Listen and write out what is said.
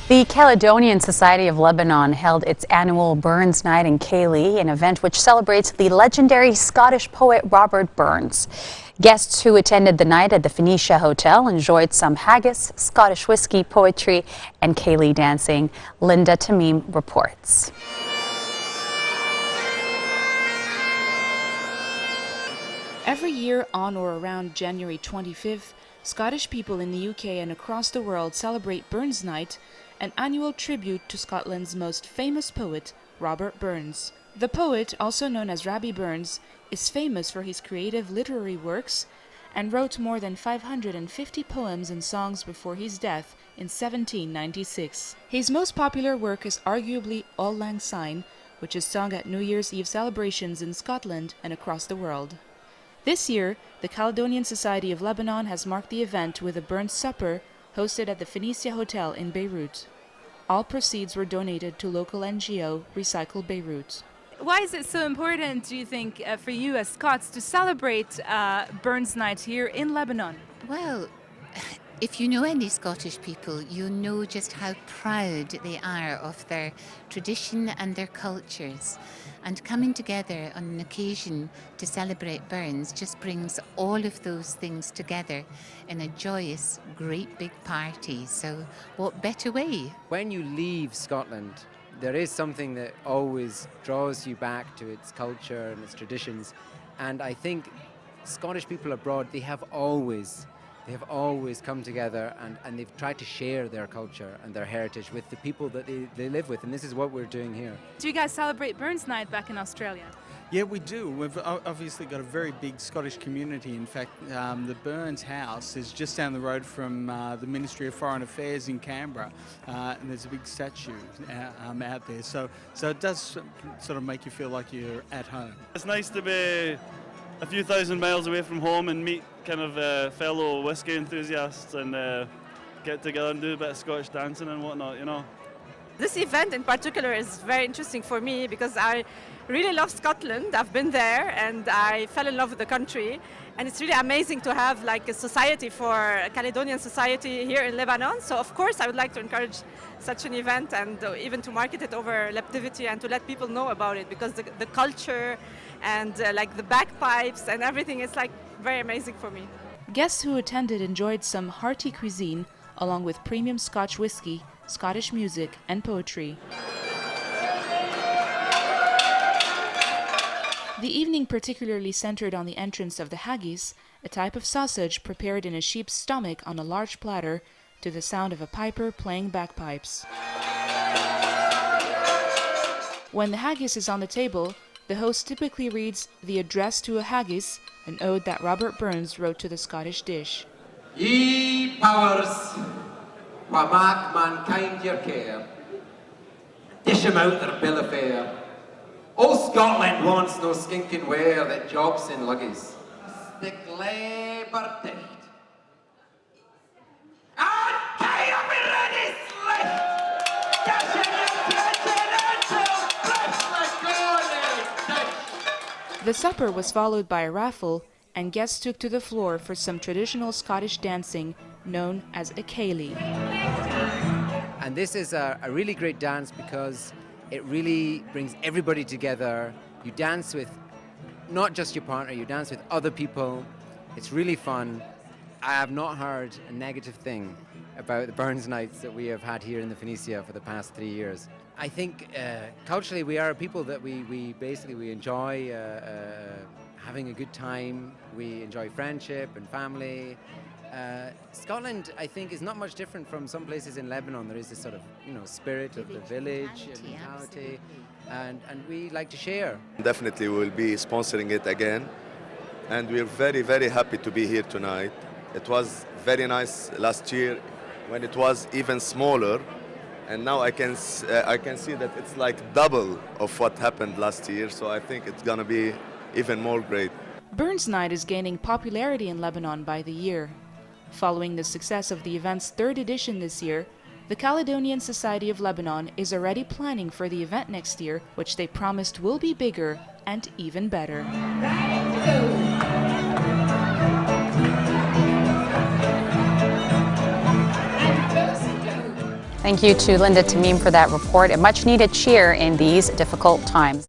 The Caledonian Society of Lebanon held its annual Burns Night in Ceilidh, an event which celebrates the legendary Scottish poet Robert Burns. Guests who attended the night at the Phoenicia Hotel enjoyed some haggis, Scottish whiskey, poetry, and Ceilidh dancing. Linda Tamim reports. Every year on or around January 25th, Scottish people in the UK and across the world celebrate Burns Night, an annual tribute to Scotland's most famous poet, Robert Burns. The poet, also known as Rabbi Burns, is famous for his creative literary works and wrote more than 550 poems and songs before his death in 1796. His most popular work is arguably Auld Lang Syne, which is sung at New Year's Eve celebrations in Scotland and across the world. This year, the Caledonian Society of Lebanon has marked the event with a Burns supper hosted at the Phoenicia Hotel in Beirut. All proceeds were donated to local NGO Recycle Beirut. Why is it so important, do you think, for you as Scots to celebrate Burns Night here in Lebanon? Well, if you know any Scottish people, you know just how proud they are of their tradition and their cultures. And coming together on an occasion to celebrate Burns just brings all of those things together in a joyous, great big party. So what better way? When you leave Scotland, there is something that always draws you back to its culture and its traditions. And I think Scottish people abroad, they have always come together and they've tried to share their culture and their heritage with the people that they live with, and this is what we're doing here. Do you guys celebrate Burns Night back in Australia? Yeah, we do. We've obviously got a very big Scottish community. In fact, the Burns House is just down the road from the Ministry of Foreign Affairs in Canberra, and there's a big statue out there. So it does sort of make you feel like you're at home. It's nice to be a few thousand miles away from home and meet kind of fellow whiskey enthusiasts and get together and do a bit of Scottish dancing and whatnot, you know. This event in particular is very interesting for me because I really love Scotland. I've been there and I fell in love with the country, and it's really amazing to have like a society for a Caledonian society here in Lebanon. So of course I would like to encourage such an event and even to market it over Leptivity and to let people know about it, because the culture and like the bagpipes and everything is like very amazing for me. Guests who attended enjoyed some hearty cuisine along with premium Scotch whiskey, Scottish music and poetry. The evening particularly centered on the entrance of the haggis, a type of sausage prepared in a sheep's stomach on a large platter to the sound of a piper playing bagpipes. When the haggis is on the table, the host typically reads the Address to a Haggis, an ode that Robert Burns wrote to the Scottish dish. Ye powers, wha mak mankind your care, dish 'em out their bill of fare. All Scotland wants no skinking ware that jobs in luggies. Stick labour dicht. And tie up in ready slicht! The supper was followed by a raffle, and guests took to the floor for some traditional Scottish dancing known as a Ceilidh. And this is a really great dance because it really brings everybody together. You dance with not just your partner, you dance with other people. It's really fun. I have not heard a negative thing about the Burns nights that we have had here in the Phoenicia for the past 3 years. I think culturally we are a people that we enjoy having a good time. We enjoy friendship and family. Scotland, I think, is not much different from some places in Lebanon. There is this sort of, spirit of the village and mentality, and we like to share. Definitely we will be sponsoring it again, and we're very, very happy to be here tonight. It was very nice last year when it was even smaller, and now I can see that it's like double of what happened last year, so I think it's gonna be even more great. Burns Night is gaining popularity in Lebanon by the year. Following the success of the event's third edition this year, the Caledonian Society of Lebanon is already planning for the event next year, which they promised will be bigger and even better. Thank you to Linda Tamim for that report. A much needed cheer in these difficult times.